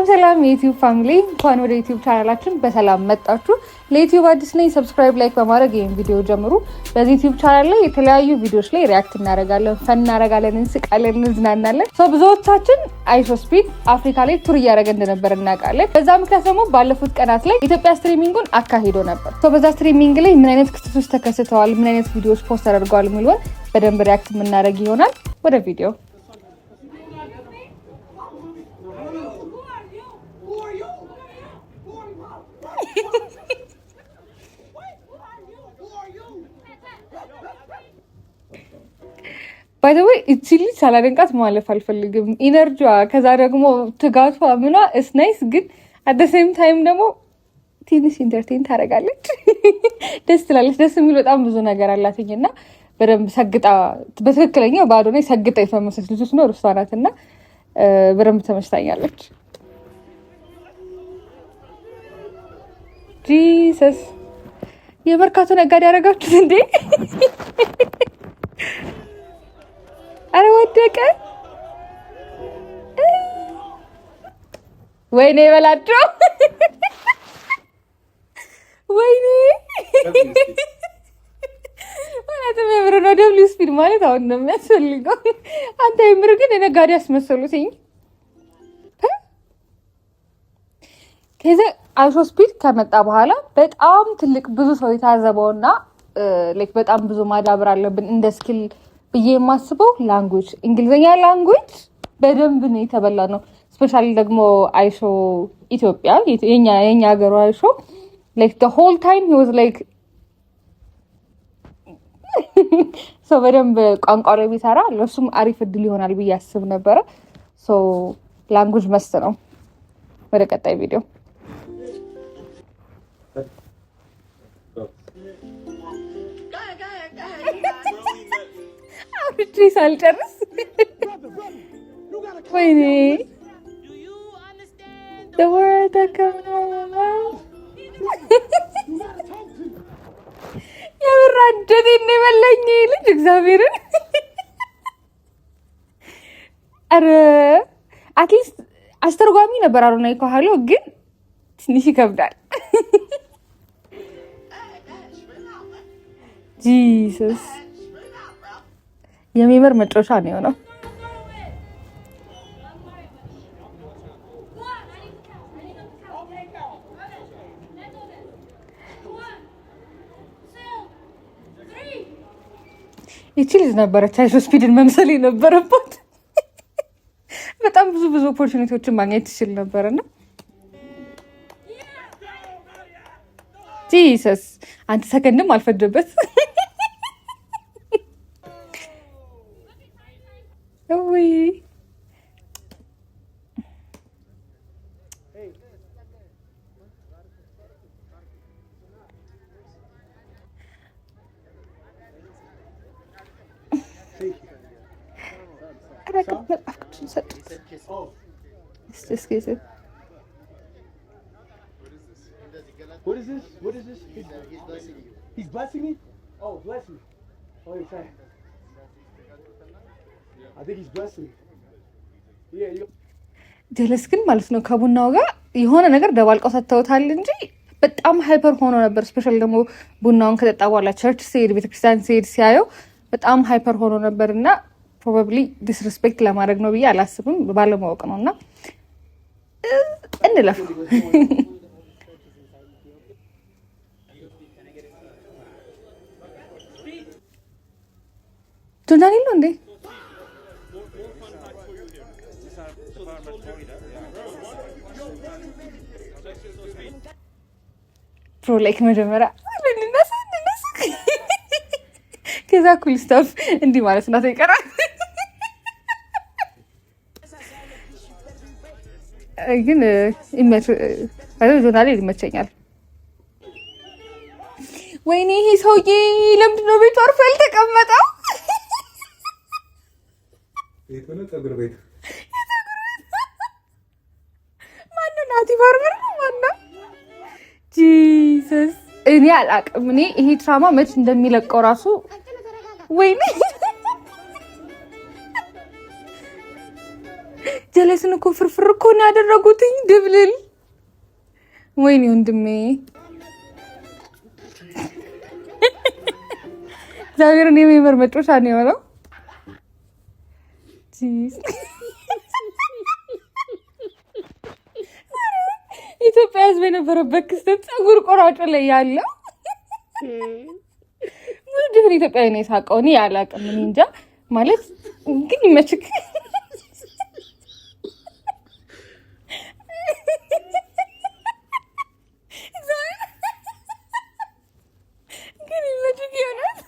ሰላም የዩቲዩብ ፋሚሊ እንኳን ወደ ዩቲዩብ ቻናላችን በሰላም መጣችሁ። ለዩቲዩብ አዲስ ነኝ፣ ሰብስክራይብ ላይክ በማድረግ ይሄን ቪዲዮ ጀምሩ። በዚህ ዩቲዩብ ቻናል ላይ የተለያዩ ቪዲዮዎች ላይ ሪአክት እናደርጋለን፣ ፈን እናደርጋለን፣ እንስቃለን፣ እንዝናናለን። ብዙዎቻችን አይሾ ስፒድ አፍሪካ ላይ ቱር እያደረገ እንደነበር እናውቃለን። በዛ ምክንያት ደግሞ ባለፉት ቀናት ላይ ኢትዮጵያ ስትሪሚንጉን አካሂዶ ነበር። በዛ ስትሪሚንግ ላይ ምን አይነት ክስተቶች ተከስተዋል፣ ምን አይነት ቪዲዮዎች ፖስት ተደርገዋል የሚለውን በደንብ ሪአክት የምናደርግ ይሆናል። ወደ ቪዲዮ ባይ ዘ ወይ እቺ ልጅ ሳላደንቃት ማለፍ አልፈልግም። ኢነርጂዋ ከዛ ደግሞ ትጋቷ ምኗ እስ ናይስ፣ ግን አት ዘ ሴም ታይም ደግሞ ትንሽ ኢንተርቴን ታደርጋለች። ደስ ትላለች። ደስ የሚል በጣም ብዙ ነገር አላትኝ እና በደንብ ሰግጣ በትክክለኛው ባዶ ላይ ሰግጣ የፈመሰች ልጅ ነው እሷ ናት እና በደንብ ተመችታኛለች። ጂሰስ የመርካቶ ነጋዴ ያደረጋችሁት እንዴ? አረ ወደቀ። ወይኔ በላቸው። ወይኔ ማለት የምር ነው። ደብሊው ስፒድ ማለት አሁን ነው የሚያስፈልገው። አንተ የምር ግን የነጋዴ ያስመሰሉትኝ። ከዛ አይሾ ስፒድ ከመጣ በኋላ በጣም ትልቅ ብዙ ሰው የታዘበውና ላይክ በጣም ብዙ ማዳበር አለብን እንደ ስኪል ብዬ የማስበው ላንጉጅ፣ እንግሊዝኛ ላንጉጅ በደንብ ነው የተበላ ነው። ስፔሻሊ ደግሞ አይሾ ኢትዮጵያ የኛ ሀገሩ አይሾ ላይክ the whole time he was like ሶ በደንብ ቋንቋ ላይ ቢሰራ ለሱም አሪፍ እድል ይሆናል ብዬ አስብ ነበረ። ሶ ላንጉጅ መስት ነው። ወደ ቀጣይ ቪዲዮ አውርቼ ሳልጨርስ ወይኔ የምር አንጀቴን ነው የበላኝ ልጅ እግዚአብሔርን። ኧረ አትሊስት አስተርጓሚ ነበር አሉና ከኋላው ግን ትንሽ ይከብዳል። ጂሰስ የሚመር መጮሻ ነው የሆነው። ይቺ ልጅ ነበረች አይሾ ስፒድን መምሰል የነበረባት። በጣም ብዙ ኦፖርቹኒቲዎችን ማግኘት ትችል ነበርና ጂሰስ አንተ ሰከንድም አልፈጀበት። ወይ What is this? What is this? He's blessing me? Oh, bless me. Oh, you're trying. I think he's blessing me. Yeah, you. ጀለስ ግን ማለት ነው ከቡናው ጋር የሆነ ነገር ደባልቀው ሰጥተውታል እንጂ በጣም ሃይፐር ሆኖ ነበር። ስፔሻሊ ደግሞ ቡናውን ከጠጣ በኋላ ቸርች ሲሄድ ቤተክርስቲያን ሲሄድ ሲያየው በጣም ሃይፐር ሆኖ ነበርና ፕሮባብሊ ዲስሪስፔክት ለማድረግ ነው ብዬ አላስብም፣ ባለማወቅ ነውና እንለፍ። ጆርዳን ነው እንዴ? ፕሮ ላይክ መጀመሪያ ከዛ ኩል ስታፍ እንዲህ ማለት ነው ይቀራል። ግን ጆርዳን ይመቸኛል። ወይኔ ይሄ ሰውዬ ለምንድን ነው ቤቱ አርፎ ያልተቀመጠው? ማነው ናቲ ባርበር ነው ማነው? ጂሰስ እኔ አላቅም። እኔ ይሄ ትራማ መች እንደሚለቀው ራሱ ወይኔ ጀለስን እኮ ፍርፍር እኮ ነው ያደረጉትኝ ድብልል። ወይኔ ወንድሜ እግዚአብሔርን የሚመር መጮሻ ነው የሆነው። ኢትዮጵያ ሕዝብ የነበረበት ክስተት ፀጉር ቆራጮ ላይ ያለው ድፍን ኢትዮጵያዊ ነው የሳቀው። እኔ አላውቅም፣ እኔ እንጃ ማለት ግን ይመችክ። ግን ይመችክ ይሆናል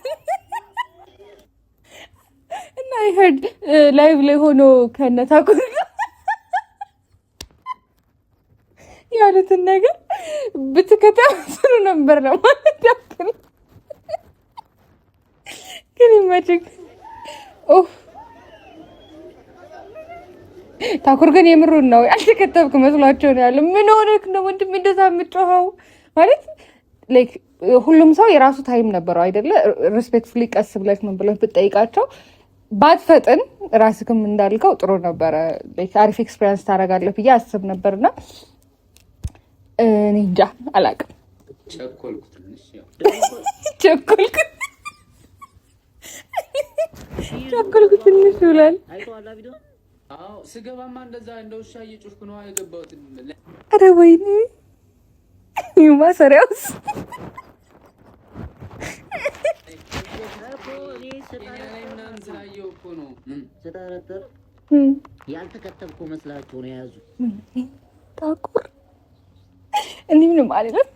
እና ይሄድ ላይቭ ላይ ሆኖ ከነታኩር ያሉትን ነገር ብትከታተሉ ነበር ለማለት ያክል። ግን ይመችክ። ታኩር ግን የምሩን ነው ያልተከተብክ መስሏቸው ነው ያለው። ምን ሆነክ ነው ወንድም እንደዛ የምትጮኸው? ማለት ላይክ ሁሉም ሰው የራሱ ታይም ነበረው አይደለ? ሪስፔክትፉሊ ቀስ ብለህ ምን ብለህ ብትጠይቃቸው ባትፈጥን ራስክም እንዳልከው ጥሩ ነበረ። ላይክ አሪፍ ኤክስፒሪየንስ ታደርጋለህ ብዬ አስብ ነበርና እኔ እንጃ አላውቅም። ቸኮልኩ ትንሽ ብሏል። አዎ ስገባማ እንደዛ እንደ ውሻ እየጮህኩ ነው የገባሁት። ኧረ ወይኔ ማሰሪያውስ ያልተከተብኩ መስላችሁ ነው የያዙ ታኩር። እኔ ምንም አይደለም።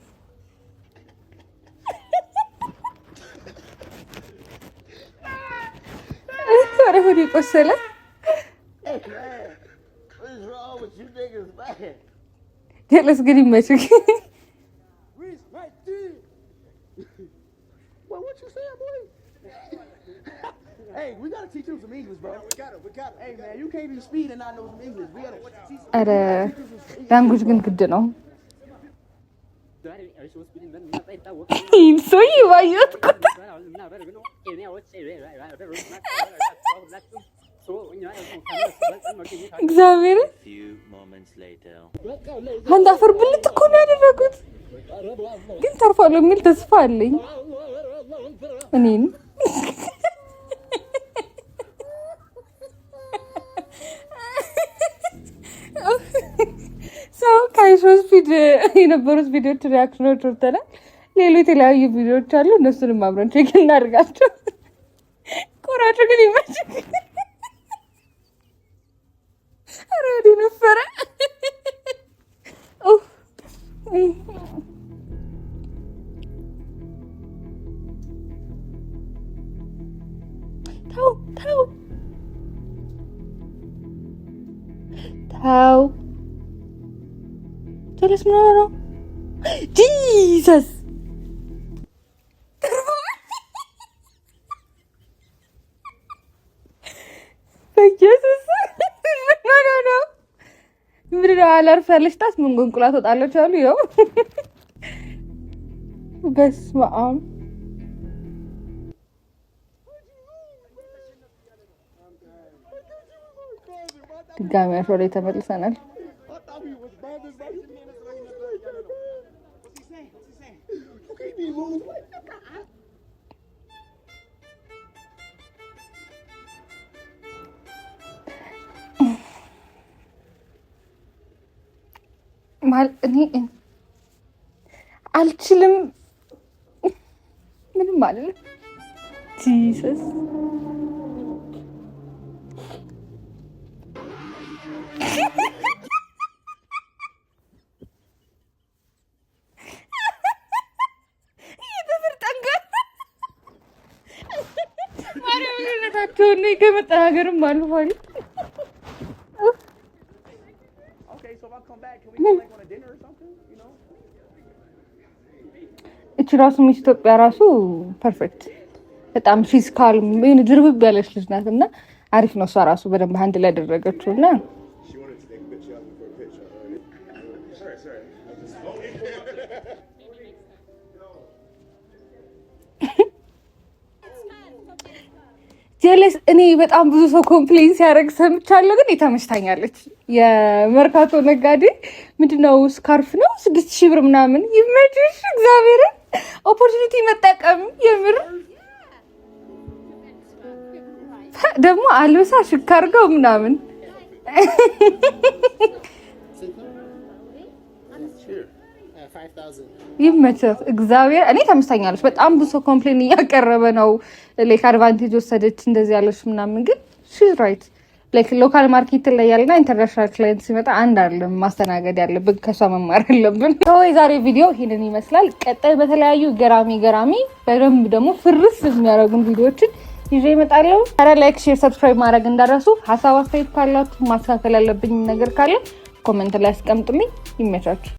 ኧረ ሆዴ ቆሰለ። ጀለስ ግን ይመችክ። ኧረ ላንጉጅ ግን ግድ ነው። ሰውዬ ባየሁት ቁጥር እግዚአብሔር አንድ አፈር ብልት እኮ ነው ያደረጉት። ግን ተርፏል የሚል ተስፋ አለኝ እኔን። ሰው ከአይሾስ ፊድ የነበሩት ቪዲዮች ሪያክሽኖች ወርተናል። ሌሎች የተለያዩ ቪዲዮዎች አሉ። እነሱንም አብረን ቼክ እናድርጋቸው። ቆራጩ ግን ይመችክ። ኧረ ወዲህ ነበረ። ተው ጀለስ ምን ሆነ ነው? ጂሰስ በኢየሱስ ምን ሆነ ነው? ምንድን ነው አላርፍ ያለች ጣት ምን ጎንቁላት ወጣለች አሉ። ያው በስመ አብ ድጋሚ አሸዋ ላይ ተመልሰናል። እኔ አልችልም ምንም ማለት ጂሰስ ማርያምነታቸውን ከመጠናገርም አልፏል። እቺ ራሱ ሚስ ኢትዮጵያ ራሱ ፐርፌክት በጣም ፊዚካል ድርብብ ያለች ልጅ ናት እና አሪፍ ነው። እሷ ራሱ በደንብ አንድ ላይ ያደረገችው እና ጀለስ እኔ በጣም ብዙ ሰው ኮምፕሌን ሲያደርግ ሰምቻለሁ፣ ግን የተመችታኛለች። የመርካቶ ነጋዴ ምንድነው ስካርፍ ነው 6000 ብር ምናምን። ይመችሽ እግዚአብሔርን ኦፖርቹኒቲ መጠቀም የምር ደግሞ አልብሳ ሽክ አድርገው ምናምን ይመችህ እግዚአብሔር። እኔ ተመችታኛለች። በጣም ብዙ ሰው ኮምፕሌን እያቀረበ ነው ላይክ አድቫንቴጅ ወሰደች እንደዚህ ያለች ምናምን፣ ግን ሺዝ ራይት ላይክ ሎካል ማርኬት ላይ ያለና ኢንተርናሽናል ክላይንት ሲመጣ አንድ አይደለም ማስተናገድ ያለብን፣ ከሷ መማር አለብን። የዛሬ ቪዲዮ ይሄንን ይመስላል። ቀጣይ በተለያዩ ገራሚ በደንብ ደግሞ ፍርስ የሚያደርጉን ቪዲዮዎችን ይዤ እመጣለሁ። ታዲያ ላይክ፣ ሼር፣ ሰብስክራይብ ማድረግ እንዳረሱ። ሀሳብ አስተያየት ካላችሁ ማስተካከል ያለብኝ ነገር ካለ ኮሜንት ላይ አስቀምጡልኝ። ይመቻችሁ።